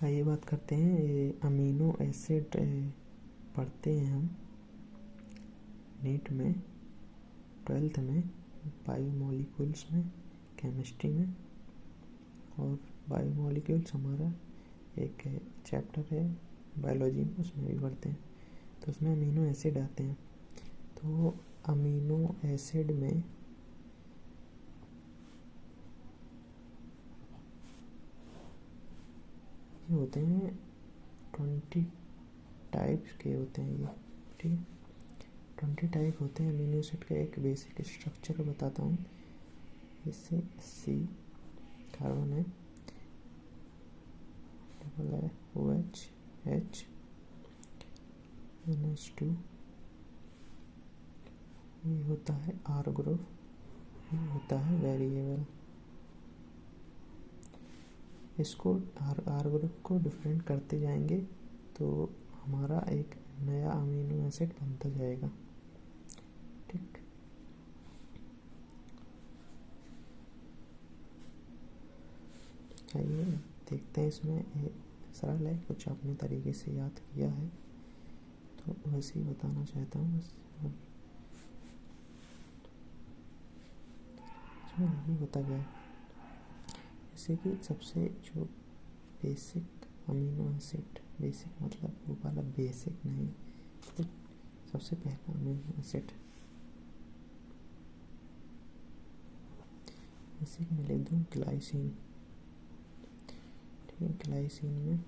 आइए बात करते हैं अमीनो एसिड पढ़ते हैं हम नीट में 12th में बायोमोलिक्यूल्स में केमिस्ट्री में। और बायोमोलिक्यूल्स हमारा एक चैप्टर है बायोलॉजी में, उसमें भी पढ़ते हैं। तो उसमें अमीनो एसिड आते हैं। तो अमीनो एसिड में ये होते हैं 20 टाइप्स के होते हैं ये, ठीक है। 20 टाइप होते हैं अमीनो एसिड का। एक बेसिक स्ट्रक्चर बताता हूँ। इससे C कार्बन है, डबल है OH H NH2, ये होता है R ग्रुप, ये होता है वेरिएबल। इसको R ग्रुप को डिफरेंट करते जाएंगे तो हमारा एक नया अमीनो एसिड बनता जाएगा, ठीक। आइए देखते हैं। इसमें सरल है, कुछ अपने तरीके से याद किया है तो वैसे ही बताना चाहता हूँ बस। इसमें यही होता गया है जैसे कि सबसे जो बेसिक अमीनो एसिड, बेसिक मतलब वो वाला बेसिक नहीं, तो सबसे पहला अमीनो एसिड बेसिक में लिख दूँ ग्लाइसिन, ठीक है। ग्लाइसिन में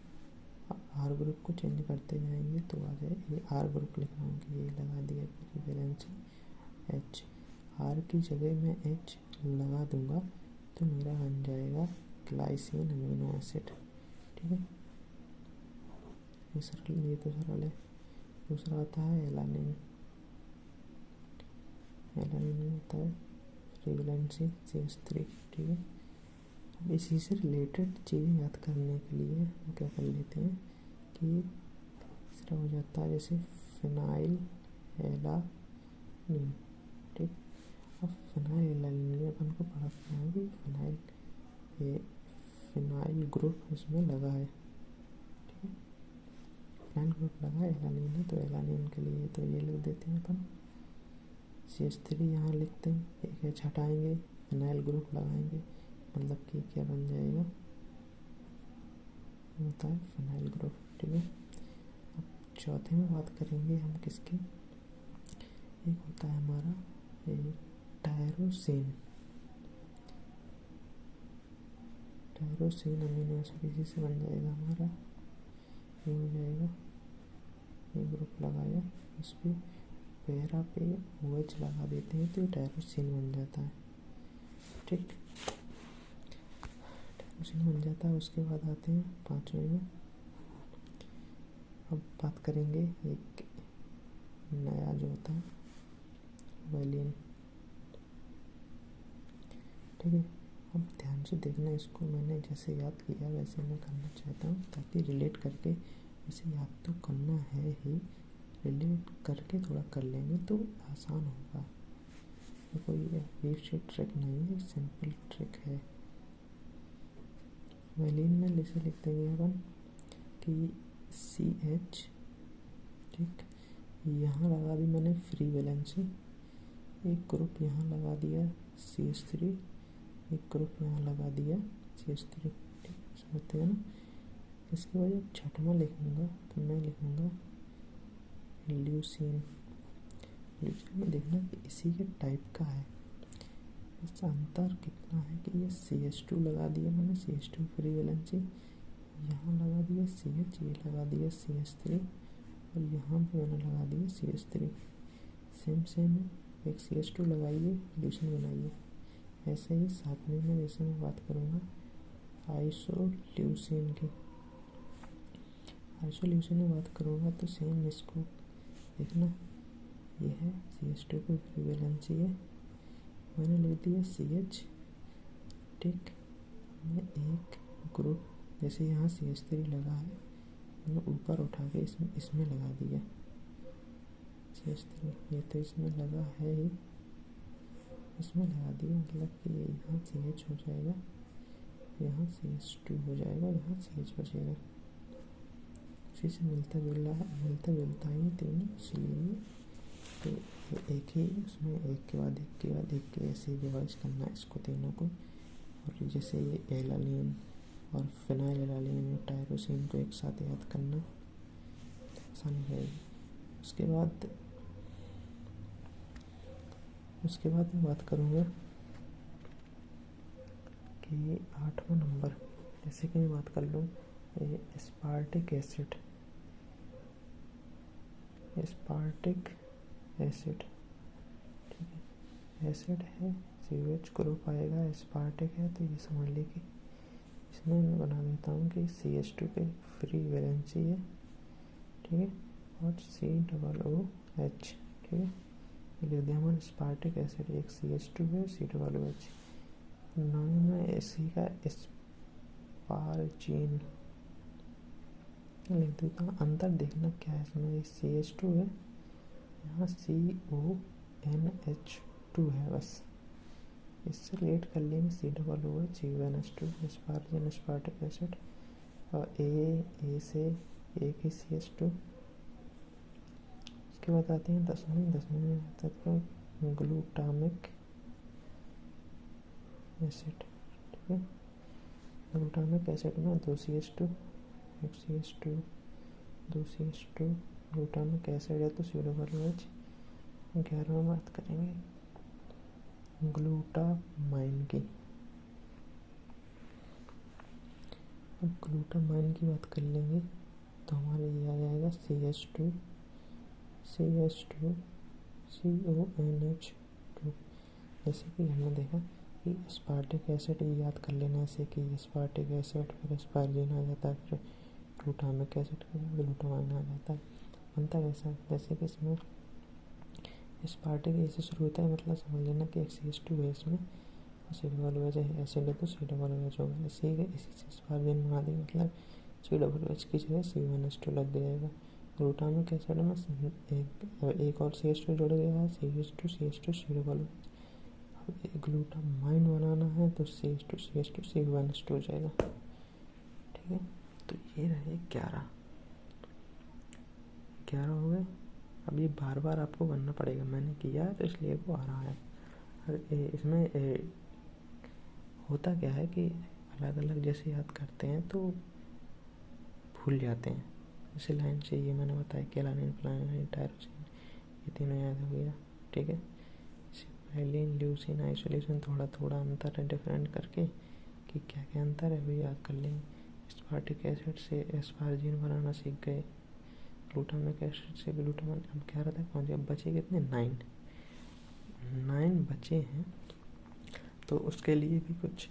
R ग्रुप को चेंज करते जाएंगे तो आ जाए, ये R ग्रुप लिख रहा हूँ कि ये लगा दिया वैलेंसी H, R की जगह मैं H लगा दूंगा तो मेरा बन जाएगा ग्लाइसिन अमीनो एसिड, ठीक है। ये सरल, ये तो सरल है। दूसरा आता है एलानिन। एलानिन में होता है फ्री वैलेंसी CH3, ठीक है। अब इसी से रिलेटेड चीज़ें याद करने के लिए हम क्या कर लेते हैं कि तीसरा हो जाता है जैसे फिनाइल एलानिन, ठीक। अब फिनाइल एलानिन में अपन को पढ़ना है कि फिनाइल ग्रुप इसमें लगा है, ठीक है। फिनाइल ग्रुप लगा है, एलानिन है, तो एलानिन के लिए तो ये लिख देते हैं अपन CH3 यहाँ लिखते हैं, एक H हटाएंगे, फिनाइल ग्रुप लगाएंगे, मतलब कि क्या बन जाएगा, होता है फिनाइल ग्रुप, ठीक है। अब चौथे में बात करेंगे हम किसकी, एक होता है हमारा टायरोसिन। टायरोसिन अमीनो एसिड इसी से बन जाएगा हमारा, ये हो जाएगा, ये ग्रुप लगाया, इस पर पैरा पे OH लगा देते हैं तो टायरोसिन बन जाता है, ठीक। टायरोसिन बन जाता है। उसके बाद आते हैं पांचवें में। अब बात करेंगे एक नया जो होता है वैलिन, ठीक है। अब ध्यान से देखना, इसको मैंने जैसे याद किया वैसे मैं करना चाहता हूँ ताकि रिलेट करके, वैसे याद तो करना है ही, रिलेट करके थोड़ा कर लेंगे तो आसान होगा। ये कोई अजीब सी ट्रिक नहीं है, सिंपल ट्रिक है। वैलिन में जैसे लिख देंगे अपन कि CH, ठीक, यहाँ लगा दी मैंने फ्री वैलेंसी, एक ग्रुप यहाँ लगा दिया CH3, एक ग्रुप यहाँ लगा दिया CH3, ठीक, समझते हैं ना। इसके बाद जब छठवां लिखूँगा तो मैं लिखूँगा ल्यूसीन। ल्यूसीन में देखना कि इसी के टाइप का है, बस अंतर कितना है कि ये CH2 लगा दिया मैंने, CH2 फ्री वैलेंसी, यहाँ लगा दिया CH, ये लगा दिया CH3 और यहाँ पे मैंने लगा दिया CH3। सेम है, एक CH2 लगाइए, ल्यूसीन बनाइए। ऐसे ही सातवें में जैसे मैं बात करूँगा आइसोल्यूसिन की, आइसोल्यूसिन में बात करूँगा तो सेम इसको देखना, ये है CH2 की फ्री वैलेंसी है, मैंने ले दिया CH, ठीक। मैं एक ग्रुप जैसे यहाँ CH3 लगा है, मैंने ऊपर उठा के इसमें लगा दिया CH3, ये तो इसमें लगा है ही, इसमें लगा दिया, मतलब कि ये यहाँ CH हो जाएगा, यहाँ CH2 हो जाएगा, यहाँ CH बचेगा, उसी से मिलता जुलता ही तीनों, इसलिए तो एक ही उसमें एक के बाद एक के बाद एक के ऐसे रिवाइज करना है इसको तीनों को। और जैसे ये एलालीन और फिनाइल एलालीन और टायरोसिन को एक साथ याद करना आसानी रहेगी। उसके बाद मैं बात करूँगा कि 8वां नंबर, जैसे कि मैं बात कर लूँ एस्पार्टिक एसिड। ठीक है, एसिड है, COH ग्रुप आएगा, एस्पार्टिक है, तो ये समझ ली कि इसमें मैं बना देता हूँ कि CH2 पे फ्री वैलेंसी है, ठीक है, और COOH, ठीक है, लिख दिया हमारे एस्पार्टिक एसिड, एक CH2 है, COOH। नाम में इसी का एस्पारजीन लिख देता हूँ। अंतर देखना क्या है इसमें, CH2 है, यहाँ CONH2 है, बस इससे रिलेट कर लेंगे COOH, CONH2, एस्पारजीन एस्पार्टिक एसिड, और ए से एक ही CH2। उसके बाद आते हैं 10वीं में आता है ग्लूटामिक एसिड, ठीक है। ग्लूटामिक एसिड में 2 CH2, एक CH2, 2 CH2, ग्लूटामिक एसिड है तो COOH। 11 में बात करेंगे ग्लूटामाइन की। अब ग्लूटामाइन की बात कर लेंगे तो हमारे ये आ जाएगा CH2 CONH2। जैसे कि हमने देखा कि एस्पार्टिक एसिड याद कर लेना ऐसे कि एस्पार्टिक एसिड, फिर एस्पारजीन आ जाता है, फिर ग्लूटामिक एसिड, फिर ग्लूटामाइन आ जाता है। अंतर ऐसा है जैसे कि इसमें एस्पार्टिक ए से शुरू होता है, मतलब समझ लेना कि एक CH2 है इसमें, COOH है, एसिड है तो COOH होगा। इसी से एस्पारजीन बना देंगे, मतलब COOH की जगह CONH2 लग जाएगा। ग्लूटामिक एसिड में एक और CH2 जुड़ गया है, CH2 COOH। अब ग्लूटामाइन बनाना है तो CH2 CONH2 हो जाएगा, ठीक है। तो ये रहे 11 हो गए। अब ये बार बार आपको करना पड़ेगा, मैंने किया है तो इसलिए वो आ रहा है। इसमें होता क्या है कि अलग अलग जैसे याद करते हैं तो भूल जाते हैं। जैसे लाइन चाहिए, मैंने बताया कि एलानिन फ्लानिन टायरोसिन, ये तीनों याद हो गया, ठीक है। एलिन ल्यूसिन आइसोलेशन थोड़ा थोड़ा अंतर है, डिफरेंट करके कि क्या क्या अंतर है वो याद कर लेंगे। एस्पार्टिक एसिड से एस्पारजीन बनाना सीख गए, ग्लूटामिक एसिड से ग्लूटामाइन। अब 11 तक पहुँचे, अब बचे कितने, 9 बचे हैं। तो उसके लिए भी कुछ,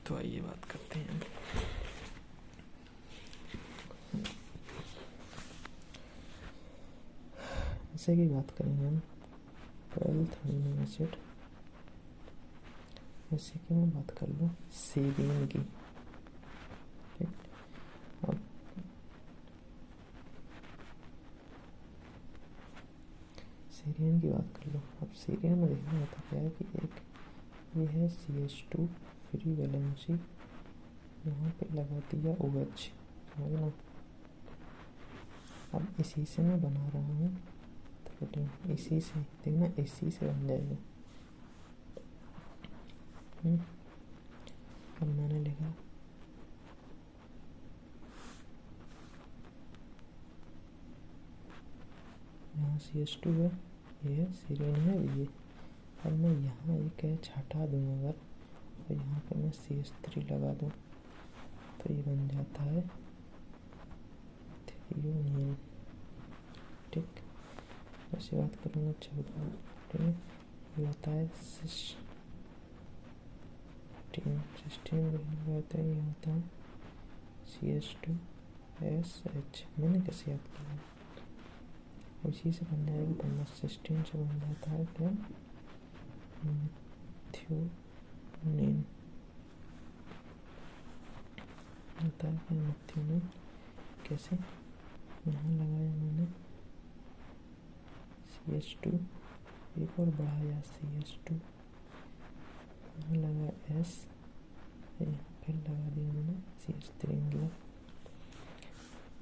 तो आइए बात करते हैं। जैसे कि बात करेंगे हम 12th अमीनो एसिड, जैसे कि मैं बात कर लूँ सीरीन की, ठीक। अब सीरीन की बात कर लो। अब सीरीन में देखना होता क्या है कि एक ये है CH2 फ्री वैलेंसी, यहाँ पे लगा दिया OH, समझना। अब इसी से मैं बना रहा हूँ 13, इसी से देखना, इसी से बन जाएगा। अब मैंने लिखा यहाँ CH2 है, ये सीरीन है ये। अब मैं यहाँ एक H हटा दूँ अगर, तो यहाँ पे मैं CH3 लगा दूँ तो ये बन जाता है थ्रियोनिन, ठीक। ऐसे बात करूँगा 14, ठीक है। ये होता है सिस्टीन होता है, ये होता है CH2SH। मैंने कैसे याद किया, उसी से बन जाएगी, तो सिस्टीन से बन जाता है क्या, मिथ्योनिन होता है क्या, मिथ्योनिन। कैसे, यहाँ लगाया मैंने CH2, एक और बढ़ाया CH2, यहाँ लगा S, यहाँ फिर लगा दिया मैंने CH3, मतलब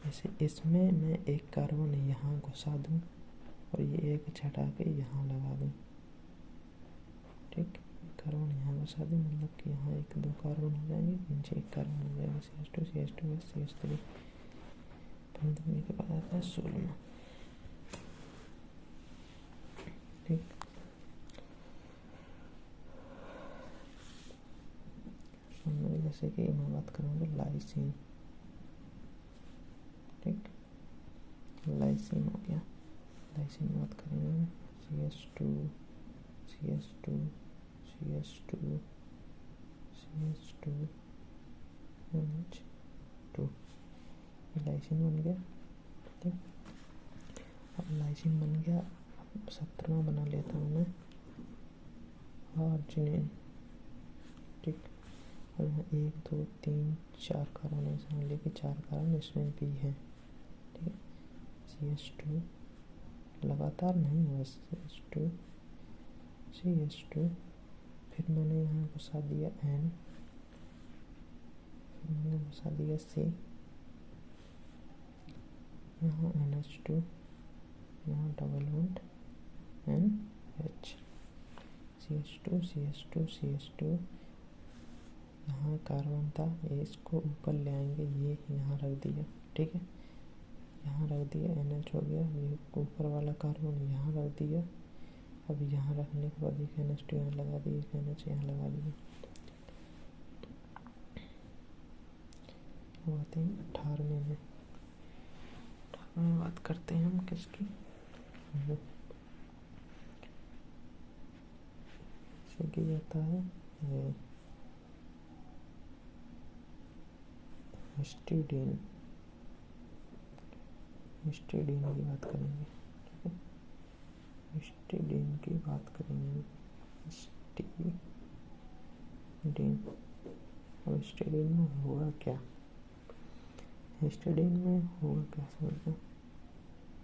जैसे इसमें मैं एक कार्बन यहाँ घुसा दूँ और ये एक हटा के यहाँ लगा दूँ, ठीक। कार्बन यहाँ घुसा दूँ मतलब कि यहाँ एक दो कार्बन हो जाएंगे, नीचे एक कार्बन हो जाएगा, CH2 CH2 CH3। 15 के बाद आता है 16, ठीक। जैसे कि मैं बात करूँगा लाइसिन, ठीक। लाइसिन हो गया, लाइसिन की बात करेंगे CH2 CH2 CH2 CH2 NH2, lysine बन गया, ठीक। अब लाइसिन बन गया, 17वां बना लेता हूँ मैं आर्जिनिन, ठीक। और यहाँ 1 2 3 4 कार्बन है, समझ लीजिए कि 4 कार्बन इसमें भी है, ठीक। CH2 लगातार नहीं है, CH2 CH2, फिर मैंने यहाँ घुसा दिया N, फिर मैंने घुसा दिया C, यहाँ NH2, यहाँ double bond NH, CH2 CH2 CH2, यहाँ कार्बन था, ये इसको ऊपर ले आएंगे, ये यहाँ रख दिया, ठीक है। यहाँ रख दिया, NH हो गया, ये ऊपर वाला कार्बन यहाँ रख दिया। अब यहाँ रखने के बाद एक NH2 यहाँ लगा दिया, एक NH यहाँ लगा दिया। अब आते हैं 18वें में, 18वें में बात करते हैं हम किसकी, जैसे कि आता है हिस्टिडीन, हिस्टिडीन की बात करेंगे, ठीक है। हिस्टिडीन की बात करेंगे, हिस्टिडीन। अब हिस्टिडीन में होगा क्या, हिस्टिडीन में होगा क्या समझो,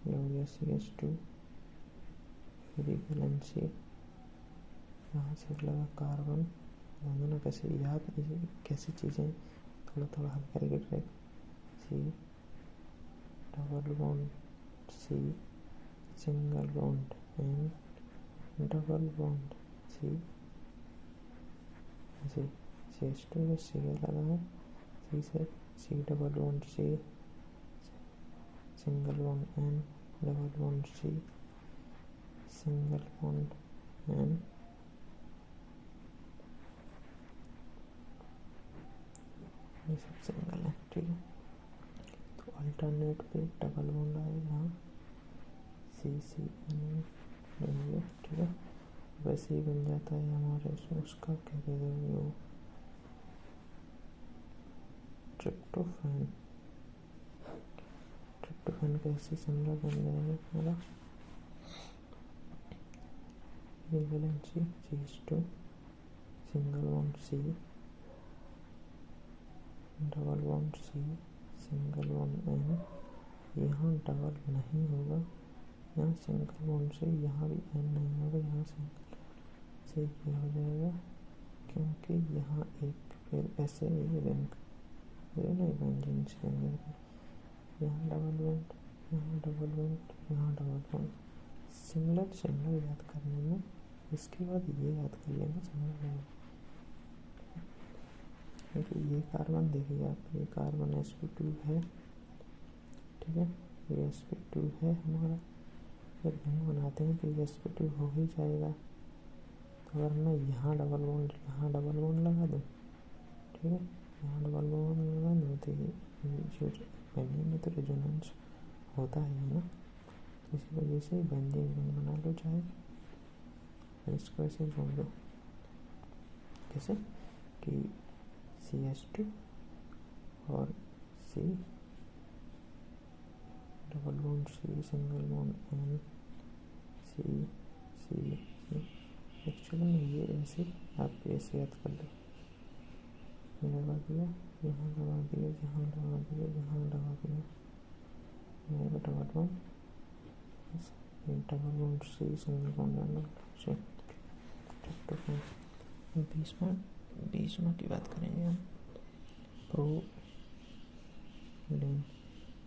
ये हो गया CH2, फिर वैलेंसी, यहाँ से लगा कार्बन, ना कैसे याद, कैसी चीज़ें थोड़ा थोड़ा हल्का करके track, C double bond C, single bond N, double bond C, CH2 में C लगा है, C से C double bond C, single bond N, double bond C, single bond N, ये सब सिंगल है, ठीक है। तो अल्टरनेट पे डबल बॉन्ड आएगा यहाँ, CCN, ठीक है। वैसे ही बन जाता है हमारे उसका क्या कहते हैं वो, ट्रिप्टोफैन, ट्रिप्टोफैन का ऐसे सिमिलर बन जाएगा हमारा, valency CH2, single bond C, double bond C, single bond N, यहाँ डबल नहीं होगा, यहाँ सिंगल बॉन्ड से, यहाँ भी N नहीं होगा, यहाँ सिंगल से ये हो जाएगा, क्योंकि यहाँ एक फिर ऐसे ही रैंक नहीं बेंजीन से, यहाँ डबल बॉन्ड, यहाँ डबल बॉन्ड, यहाँ डबल बॉन्ड, सिमिलर सिमिलर याद करने में, इसके बाद ये याद कर लेना सिमिलर, क्योंकि ये कार्बन देखिए आप, ये कार्बन sp2 है, ठीक है, ये sp2 है हमारा, जब रिंग बनाते हैं तो ये sp2 हो ही जाएगा। तो अगर मैं यहाँ डबल बॉन्ड लगा दूँ, ठीक है, यहाँ डबल बॉन्ड लगा दूँ तो ये जो बेंजीन में तो रेजोनेंस होता है ना, तो इसी वजह से बेंजीन रिंग बना लो चाहे, इसको ऐसे जोड़ दो, कैसे कि CH2 और C, double bond C, single bond N, C, actually में ये ऐसे आप ऐसे याद कर लो, ये लगा दिया, यहाँ लगा दिया, यहाँ लगा दिया, यहाँ लगा दिया, ये double bond C, single bond N, से 20वां की बात करेंगे हम, प्रोलिन,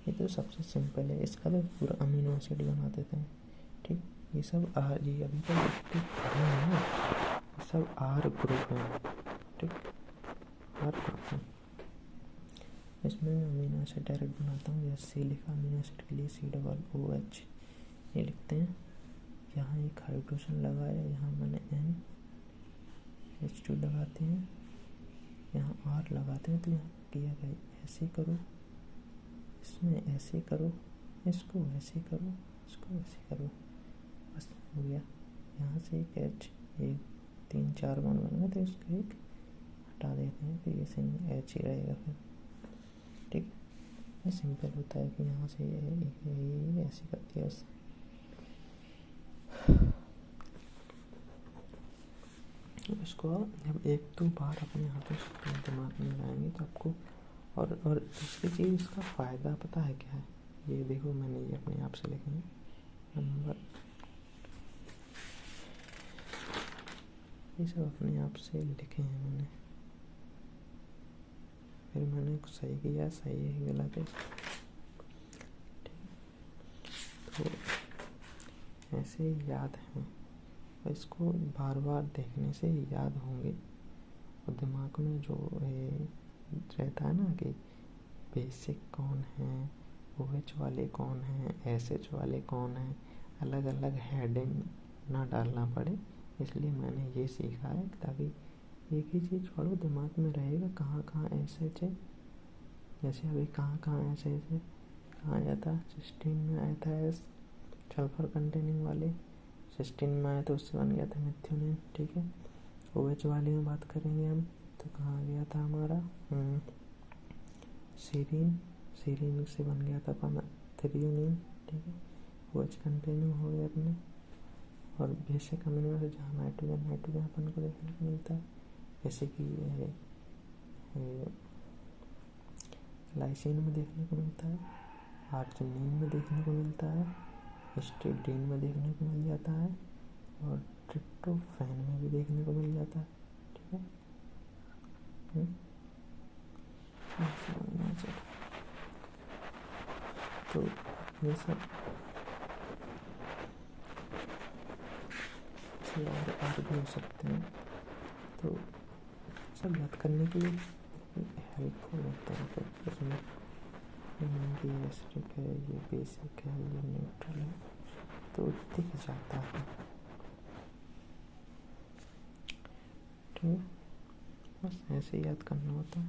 ये तो सबसे सिंपल है, इसका तो पूरा अमीनो एसिड बना देते हैं। ठीक, ये सब आर, ये अभी तक देखते हैं ना, ये सब आर ग्रुप है। ठीक, आर ग्रुप है। इसमें मैं अमीनो एसिड डायरेक्ट बनाता हूँ। जैसे सी लिखा अमीनो एसिड के लिए COOH ये लिखते हैं। यहाँ एक हाइड्रोजन लगाया, यहाँ मैंने NH2 लगाते हैं, यहाँ R लगाते हैं। तो यहाँ किया गया ऐसे करो, इसमें ऐसे करो, इसको ऐसे करो, इसको ऐसे करो, बस हो गया। यहाँ से एक H, 1 3 4 बॉन्ड बन गए, तो इसका एक हटा देते हैं, तो ये सिंगल H ही रहेगा फिर। ठीक, ये सिंपल होता है कि यहाँ से ये ऐसे कर दिया बस। इसको जब 1-2 बार अपने हाथों से दिमाग में लाएंगे तो आपको, और दूसरी चीज़, इसका फ़ायदा पता है क्या है? ये देखो, मैंने ये अपने आप से लिखे हैं नंबर, ये सब अपने आप से लिखे हैं मैंने, फिर मैंने कुछ सही किया, सही है गलत है। तो ऐसे याद हैं, और इसको बार बार देखने से याद होंगे, और दिमाग में जो रहता है ना कि बेसिक कौन है, OH वाले कौन हैं, SH वाले कौन हैं, अलग अलग हेडिंग ना डालना पड़े, इसलिए मैंने ये सीखा है, ताकि एक ही चीज़ पढ़ो, दिमाग में रहेगा कहाँ कहाँ SH है। जैसे अभी कहाँ कहाँ SH है, कहाँ आया था, सिस्टीन में आया था S, सल्फर कंटेनिंग वाले, सिस्टीन में आया तो उससे बन गया था मेथियोनिन। ठीक है, OH वाले में बात करेंगे हम, तो कहाँ गया था हमारा सीरीन, सीरीन से बन गया था थ्रियोनिन। ठीक है, OH कंटेनिंग हो गया अपने। और बेसिक अमीनो एसिड जहाँ नाइट्रोजन अपन को देखने को मिलता है, जैसे कि लाइसिन में देखने को मिलता है, आर्जिनिन में देखने को मिलता है, हिस्टिडीन में देखने को मिल जाता है, और ट्रिप्टोफैन में भी देखने को मिल जाता है। ठीक है, तो ये सब और भी हो सकते हैं, तो सब याद करने के लिए हेल्पफुल होता है। तो उसमें ये एसिडिक है, ये बेसिक है, ये न्यूट्रल है, तो दिख जाता है। ठीक, बस ऐसे याद करना होता है।